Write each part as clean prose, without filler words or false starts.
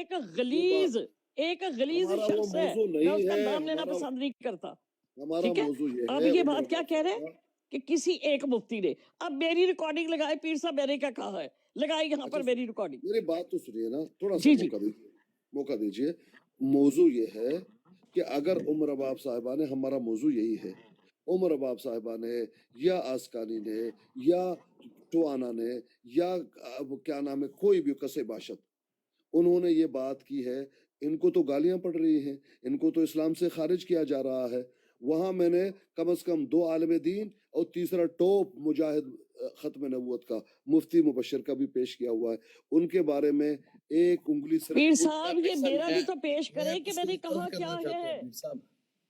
ایک غلیظ شخص ہے، میں اس کا نام لینا پسند نہیں کرتا، ٹھیک ہے؟ اب یہ بات کیا کہہ رہے ہیں کہ کسی ایک مفتی نے، اب میری ریکارڈنگ لگائے پیر صاحب، میں نے کیا کہا ہے، لگائے یہاں پر میری ریکارڈنگ. میری بات تو سنیے نا، تھوڑا سا موقع دیجیے. موضوع یہ ہے کہ اگر عمر اباب صاحبہ نے، ہمارا موضوع یہی ہے، عمر اباب صاحبہ نے یا آسکانی نے یا ٹوانا نے یا کیا نام ہے کوئی بھی کسے باشد، انہوں نے یہ بات کی ہے، ان کو تو گالیاں پڑ رہی ہیں، ان کو تو اسلام سے خارج کیا جا رہا ہے. وہاں میں نے کم از کم 2 عالم دین اور تیسرا ٹاپ مجاہد ختم نبوت کا مفتی مبشر کا بھی پیش کیا ہوا ہے. ان کے بارے میں ایک انگلی سے پیر صاحب یہ میرا بھی تو پیش کریں کہ میں نے کہا کیا ہے.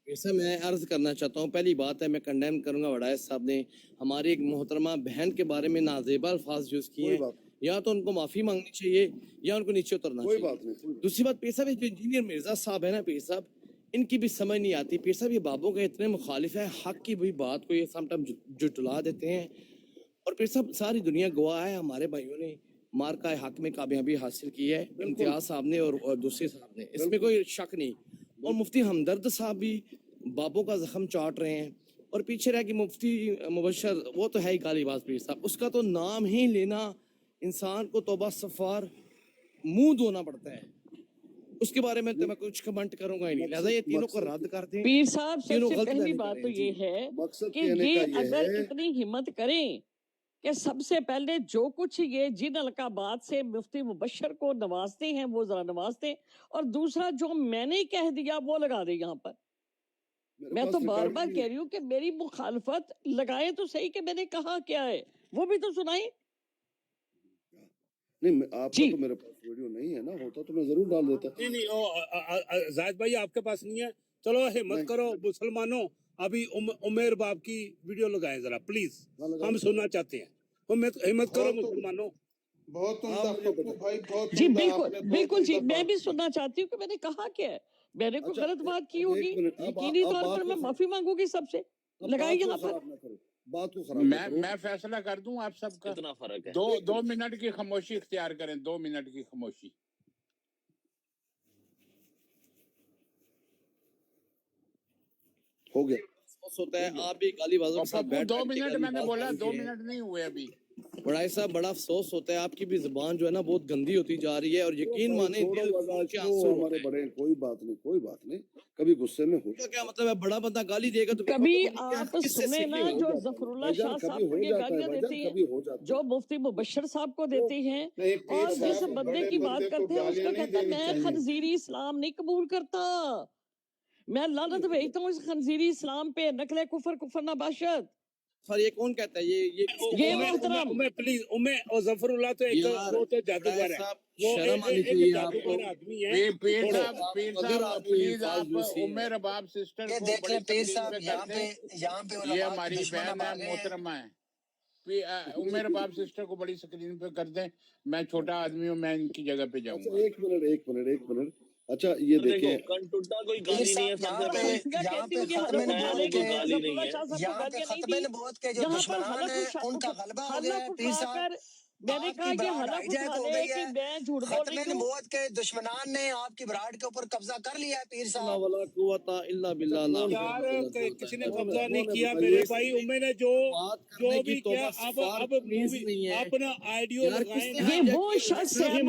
ایسا میں عرض کرنا چاہتا ہوں، پہلی بات ہے میں کنڈیم کروں گا وڈائے صاحب نے ہماری ایک محترمہ بہن کے بارے میں نازیبا الفاظ یوز کیے ہیں، یا تو ان کو معافی مانگنی چاہیے یا ان کو نیچے اترنا چاہیے. دوسری بات پیر صاحب جو انجینئر مرزا صاحب ہے نا، پیر صاحب ان کی بھی سمجھ نہیں آتی. پیر صاحب یہ بابوں کے اتنے مخالف ہے، حق کی بھی بات کو یہ سم ٹائم جٹلا دیتے ہیں. اور پیر صاحب ساری دنیا گواہ ہے، ہمارے بھائیوں نے مارکہ حق میں کامیابی حاصل کی ہے، امتیاز صاحب نے اور دوسرے صاحب نے، اس میں کوئی شک نہیں. اور مفتی ہمدرد صاحب بھی بابوں کا زخم چاٹ رہے ہیں. اور پیچھے رہ کہ مفتی مبشر وہ تو ہے ہی کالی باز پیر صاحب، اس کا تو نام ہی لینا انسان کو توبہ استغفار منہ دھونا پڑتا ہے. اس کے بارے میں تو میں کچھ کمنٹ کروں گا ہی نہیں، لہذا یہ تینوں کو رد کر دیں. پیر صاحب سب سے پہلی بات تو یہ ہے کہ یہ اگر اتنی ہمت کریں کہ سب سے پہلے جو کچھ یہ جن القابات سے مفتی مبشر کو نوازتے ہیں وہ ذرا نوازتے، اور دوسرا جو میں نے کہہ دیا وہ لگا دے یہاں پر. میں تو بار بار کہہ رہی ہوں کہ میری مخالفت لگائیں تو صحیح کہ میں نے کہا کیا ہے، وہ بھی تو سنائیں. نہیں آپ کا تو میرے پاس ویڈیو نہیں ہے نا، ہوتا تو میں ضرور ڈال دیتا. نہیں زاہد بھائی آپ کے پاس نہیں ہے، چلو ہمت کرو مسلمانوں، ابھی عمیر باپ کی ویڈیو لگائیں ذرا پلیز، ہم سننا چاہتے ہیں. ہمت کرو مسلمانوں. بہت عمدہ بھائی، بہت جی بالکل بالکل جی، میں بھی سننا چاہتی ہوں کہ میں نے کہا کیا ہے. میں نے کوئی غلط بات کی ہوگی یقینی طور پر میں معافی مانگوں گی سب سے. لگائی یہاں پر بات کو خراب میں فیصلہ کر دوں آپ سب کا. کتنا فرق ہے؟ 2 منٹ کی خاموشی اختیار کریں، 2 منٹ کی خاموشی. ہو گیا ہوتا ہے. آپ بھی کالی بازوں کے ساتھ بیٹھ 2 منٹ میں نے بولا، 2 منٹ نہیں ہوئے ابھی. بڑائی صاحب بڑا افسوس ہوتا ہے، آپ کی بھی زبان جو ہے نا بہت گندی ہوتی جا رہی ہے، اور یقین مانیں ہمارے بڑے کوئی بات نہیں، کبھی غصے میں ہو. کیا مطلب ہے بڑا بندہ گالی دے گا تو کبھی آپ سنیں نا جو ظفر اللہ شاہ صاحب کو یہ گالیاں دیتی ہیں، جو مفتی مبشر صاحب کو دیتی ہیں، اور جس بندے کی بات کرتے ہیں اس کا کہتا ہے میں خنزیری اسلام نہیں قبول کرتا، میں لعنت بھیجتا ہوں اس خنزیری اسلام پہ، نقل کفر نہ باشد. سر یہ کون کہتا ہے؟ یہ محترم پلیز اور ظفر اللہ تو ایک وہ تو جادوگر ہے، وہ ایک جادوگر آدمی ہے. پیر صاحب پلیز آپ عمیر اباب سسٹر کو بڑی تکلیف میں کرتے ہیں، یہ ہماری بہن ہے، محترمہ ہے. عمیر اباب سسٹر کو بڑی تکلیف پہ کرتے ہیں. میں چھوٹا آدمی ہوں، میں ان کی جگہ پہ جاؤں گا. ایک منٹ. اچھا یہ دیکھیں، کنٹوٹا کوئی گالی نہیں ہے. سب سے پہلے یہاں پہ ختم نبوت کے جو دشمنان ہیں ان کا غلبہ ہو گیا ہے. پیر صاحب میں نے کہا یہ حلف اٹھا لے کہ میں جھوٹ بول رہی ہوں. ختم نبوت کے دشمنان نے آپ کی براڈ کے اوپر قبضہ کر لیا ہے. پیر صاحب ولا قوت الا باللہ. یار کسی نے قبضہ نہیں کیا میرے بھائی. میں نے جو بھی کیا، اب اپنا آئیڈیو لگائیں. یہ وہ شخص ہے اگر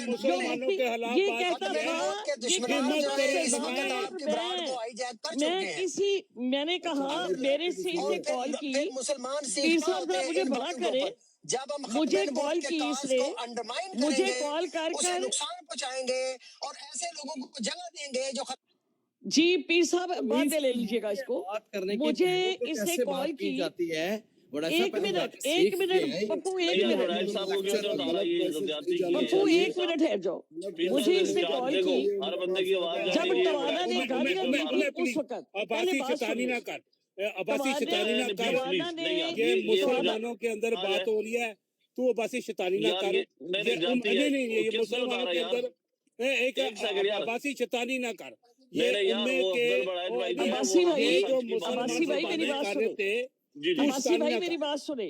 مسلمانوں کے خلاف یہ کہتا تھا میں نے کہا میرے سے کال کی پیر صاحب ذرا مجھے بڑا کرے، مجھے کال کی اس نے، مجھے کال کر نقصان پہنچائیں گے اور ایسے لوگوں کو جگہ دیں گے جو جی پیر صاحب بات لے لیجیے گا اس کو. مجھے اس نے کال کی، ایک منٹ پپو، ایک منٹ ہے جو مجھے اس نے کال کی جب توانا نے گالیاں دی اس وقت. عباسی شیطانی نہ کر، عباسی شیطانی نہ کر، یہ مسلمانوں کے اندر بات ہو رہی ہے، تو عباسی شیطانی نہ کر. نہیں یہ مسلمانوں کے اندر ایک عباسی شیطانی نہ کر. یہ عباسی بھائی میری بات سنے، عباسی بھائی میری بات سنے.